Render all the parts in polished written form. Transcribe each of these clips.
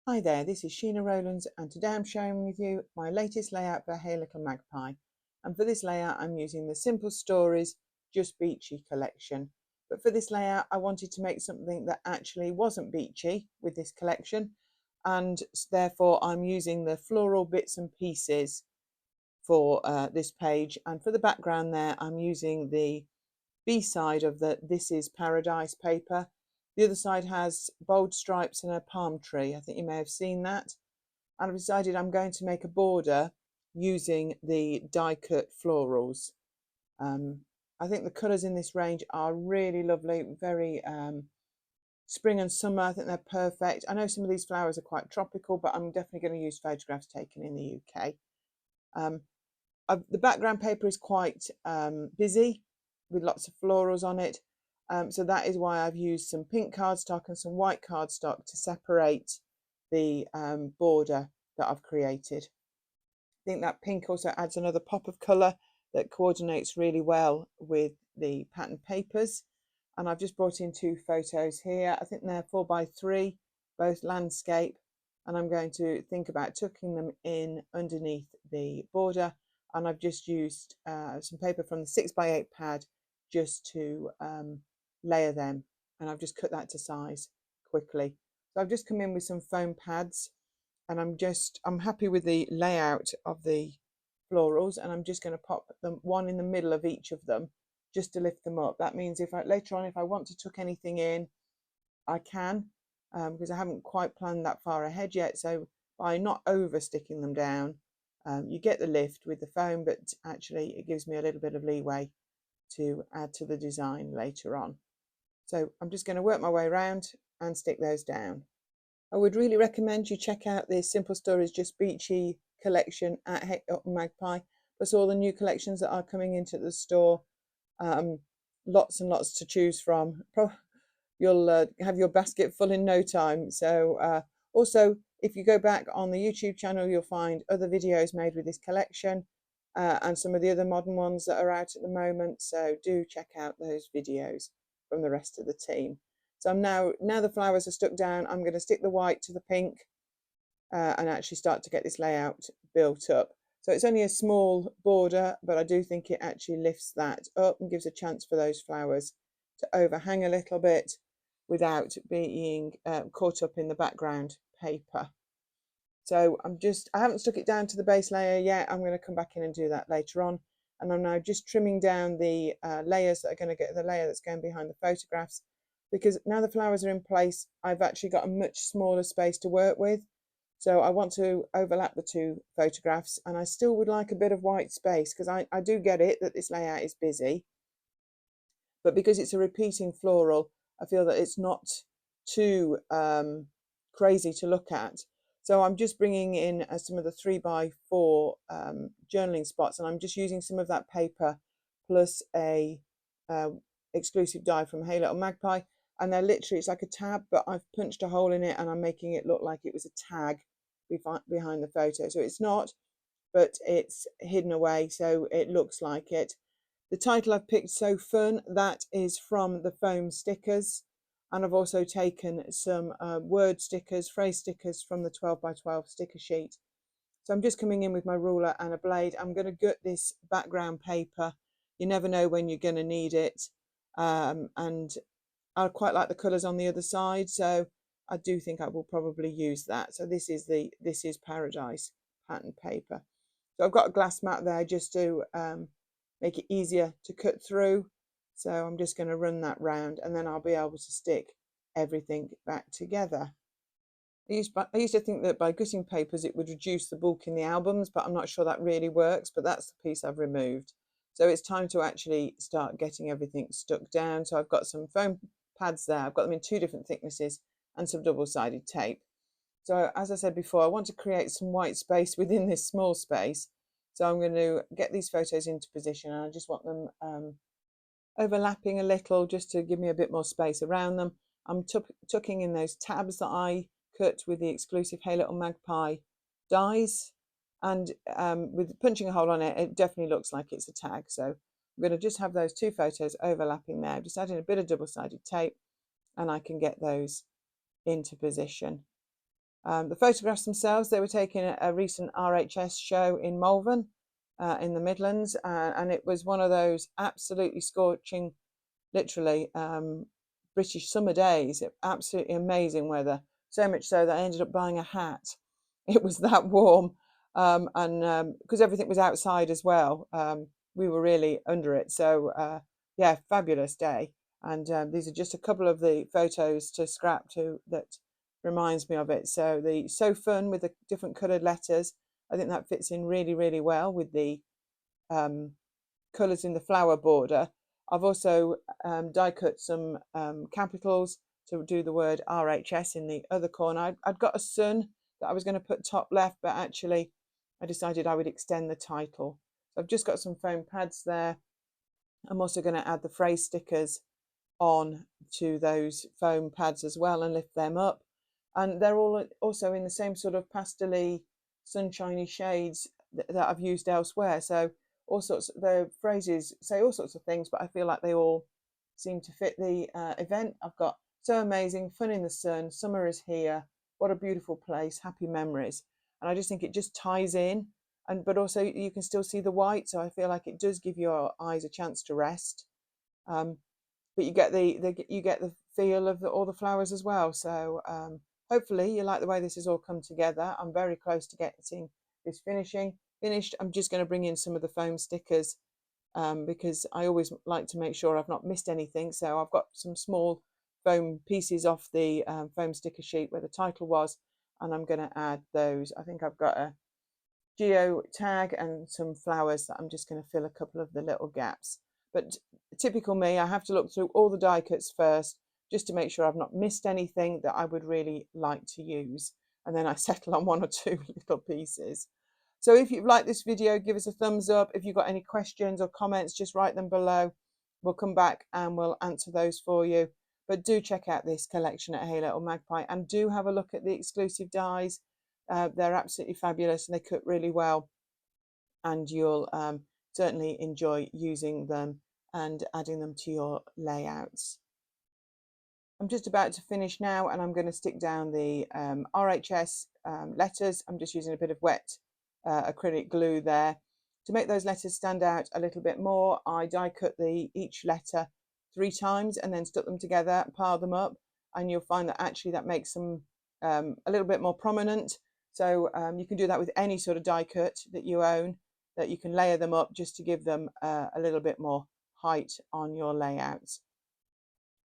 Hi there, this is Sheena Rowlands and today I'm sharing with you my latest layout for Hey Little Magpie. And for this layout I'm using the Simple Stories Just Beachy collection. But for this layout I wanted to make something that actually wasn't beachy with this collection, and therefore I'm using the floral bits and pieces for this page. And for the background there I'm using the B-side of the This Is Paradise paper. The other side has bold stripes and a palm tree. I think you may have seen that. And I've decided I'm going to make a border using the die cut florals. I think the colours in this range are really lovely, very spring and summer. I think they're perfect. I know some of these flowers are quite tropical, but I'm definitely going to use photographs taken in the UK. The background paper is quite busy with lots of florals on it. So that is why I've used some pink cardstock and some white cardstock to separate the border that I've created. I think that pink also adds another pop of colour that coordinates really well with the pattern papers. And I've just brought in two photos here. I think they're 4x3, both landscape. And I'm going to think about tucking them in underneath the border. And I've just used some paper from the 6x8 pad just to layer them, and I've just cut that to size quickly. So I've just come in with some foam pads, and I'm happy with the layout of the florals, and I'm just going to pop them one in the middle of each of them just to lift them up. That means if later on if I want to tuck anything in, I can, because I haven't quite planned that far ahead yet. So by not over sticking them down, you get the lift with the foam, but actually it gives me a little bit of leeway to add to the design later on. So I'm just going to work my way around and stick those down. I would really recommend you check out the Simple Stories Just Beachy collection at Hey Little Magpie, plus all the new collections that are coming into the store. Lots and lots to choose from. You'll have your basket full in no time. So also, if you go back on the YouTube channel, you'll find other videos made with this collection and some of the other modern ones that are out at the moment. So do check out those videos from the rest of the team. So I'm now the flowers are stuck down, I'm going to stick the white to the pink and actually start to get this layout built up. So it's only a small border, but I do think it actually lifts that up and gives a chance for those flowers to overhang a little bit without being caught up in the background paper. So I haven't stuck it down to the base layer yet. I'm going to come back in and do that later on. And I'm now just trimming down the layers that are going to get the layer that's going behind the photographs, because now the flowers are in place, I've actually got a much smaller space to work with. So I want to overlap the two photographs, and I still would like a bit of white space, because I do get it that this layout is busy, but because it's a repeating floral, I feel that it's not too crazy to look at. So I'm just bringing in some of the 3x4 journaling spots, and I'm just using some of that paper plus a exclusive die from Hey Little Magpie. And they're literally, it's like a tab, but I've punched a hole in it and I'm making it look like it was a tag behind the photo. So it's not, but it's hidden away so it looks like it. The title I've picked, So Fun, that is from the foam stickers. And I've also taken some word stickers, phrase stickers from the 12x12 sticker sheet. So I'm just coming in with my ruler and a blade. I'm going to gut this background paper. You never know when you're going to need it. And I quite like the colours on the other side, so I do think I will probably use that. So this is the This Is Paradise pattern paper. So I've got a glass mat there just to make it easier to cut through. So I'm just going to run that round, and then I'll be able to stick everything back together. I used to think that by gutting papers it would reduce the bulk in the albums, but I'm not sure that really works. But that's the piece I've removed. So it's time to actually start getting everything stuck down. So I've got some foam pads there. I've got them in two different thicknesses and some double-sided tape. So as I said before, I want to create some white space within this small space. So I'm going to get these photos into position, and I just want them overlapping a little just to give me a bit more space around them. I'm tucking in those tabs that I cut with the exclusive Hey Little Magpie dies, and with punching a hole on it, it definitely looks like it's a tag. So I'm going to just have those two photos overlapping there, just adding a bit of double-sided tape, and I can get those into position. The photographs themselves, they were taken at a recent RHS show in Malvern in the Midlands, and it was one of those absolutely scorching, literally British summer days. Absolutely amazing weather, so much so that I ended up buying a hat. It was that warm, and because everything was outside as well, we were really under it. So yeah, fabulous day. And these are just a couple of the photos to scrap to that reminds me of it. So the so fun with the different coloured letters, I think that fits in really, really well with the colours in the flower border. I've also die cut some capitals to do the word RHS in the other corner. I'd got a sun that I was going to put top left, but actually I decided I would extend the title. So I've just got some foam pads there. I'm also going to add the phrase stickers on to those foam pads as well and lift them up. And they're all also in the same sort of pastel-y, sunshiny shades that I've used elsewhere. So all sorts, the phrases say all sorts of things, but I feel like they all seem to fit the event. I've got so amazing, fun in the sun, summer is here, what a beautiful place, happy memories. And I just think it just ties in, and but also you can still see the white, so I feel like it does give your eyes a chance to rest. But you get the feel of all the flowers as well. So hopefully you like the way this has all come together. I'm very close to getting this finished. I'm just going to bring in some of the foam stickers because I always like to make sure I've not missed anything. So I've got some small foam pieces off the foam sticker sheet where the title was, and I'm going to add those. I think I've got a geo tag and some flowers that I'm just going to fill a couple of the little gaps. But typical me, I have to look through all the die cuts first just to make sure I've not missed anything that I would really like to use, and then I settle on one or two little pieces. So if you've liked this video, give us a thumbs up. If you've got any questions or comments, just write them below. We'll come back and we'll answer those for you. But do check out this collection at Hey Little Magpie, and do have a look at the exclusive dies. They're absolutely fabulous and they cut really well, and you'll certainly enjoy using them and adding them to your layouts. I'm just about to finish now, and I'm going to stick down the RHS letters. I'm just using a bit of wet acrylic glue there to make those letters stand out a little bit more. I die cut each letter 3 times and then stuck them together, pile them up, and you'll find that actually that makes them a little bit more prominent. So you can do that with any sort of die cut that you own, that you can layer them up just to give them a little bit more height on your layouts.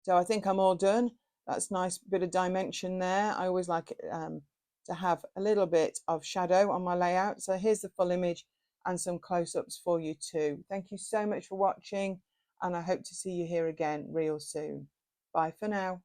So I think I'm all done. That's a nice bit of dimension there. I always like to have a little bit of shadow on my layout. So here's the full image and some close-ups for you too. Thank you so much for watching, and I hope to see you here again real soon. Bye for now.